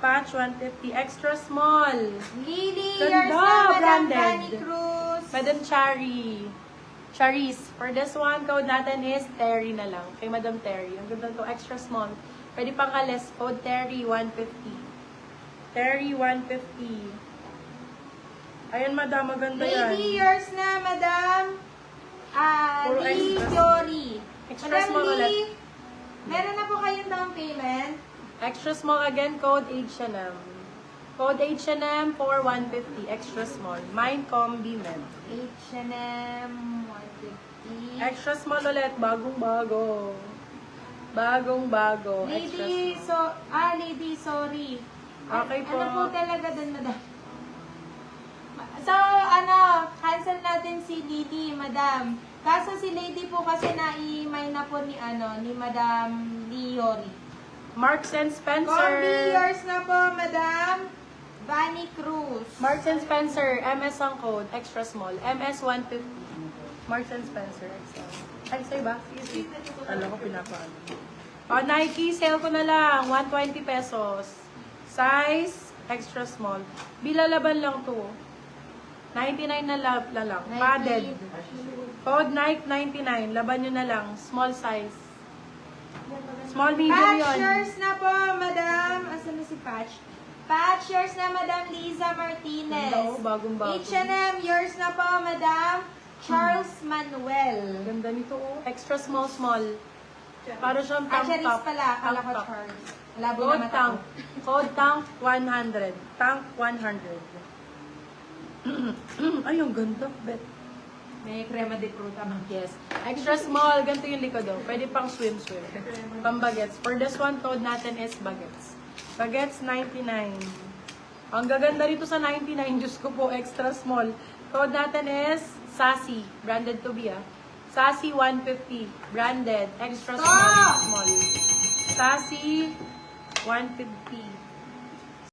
Patch, 150. Extra small. Lily, Ganda, yours na, Madam branded. Danny Cruz. Madam Chari. Charis. For this one, code natin is Terry na lang. Kay Madam Terry. Ang ganda to, extra small. Pwede pang alis. Code Terry, 150. Terry, 150. Ayan, Madam. Maganda yan. Lady, yours na, Madam. Puro Lee extra. Jory. Extra Madam small ulit. Lee, meron na po kayong down payment. Extra small again, code H&M. Code H&M for 150. Extra small. Mine combi med. H&M 150. Extra small ulit. Bagong-bago. Bagong-bago. Extra Lady, small. Lady, sorry. Okay po. Ano po talaga dun, Madam? So, cancel natin si Lady, Madam. Kaso si Lady po kasi na-i-mine na po ni Madam Liori. Marks and Spencer. Combi, yours na po, Madam. Vanny Cruz. Marks and Spencer. MS ang code. Extra small. MS 150. Marks and Spencer. XL. Ay, sa'yo ba? Sige, sige. Alam ko, pinapaano. Nike, sale ko na lang. 120 pesos. Size, extra small. Bilalaban lang to. 99 na lang. Padded. Code Nike 99. Laban nyo na lang. Small size. Small, medium yun. Patchers na po, Madam. Asan na si Patch? Patchers na, Madam Liza Martinez. Ganda, bagong-bago. H&M, yours na po, Madam Charles Manuel. Ganda nito, oh. Extra small. Para siyang tank Charis top. pala, akala ko Tank top. Charles. Labo Code na tank. mata ko. Code tank 100. Tank 100. Ay, ang ganda. Bet. May crema de fruta man. Yes. Extra small. Ganito yung likod, oh. Pwede pang swim. Pang bagets. For this one, code natin is bagets. Bagets 99. Ang gaganda rito sa 99. Diyos ko po, extra small. Code natin is Sassy. Branded to be, ah. Sassy 150. Branded. Extra small. Stop! Small. Sassy 150.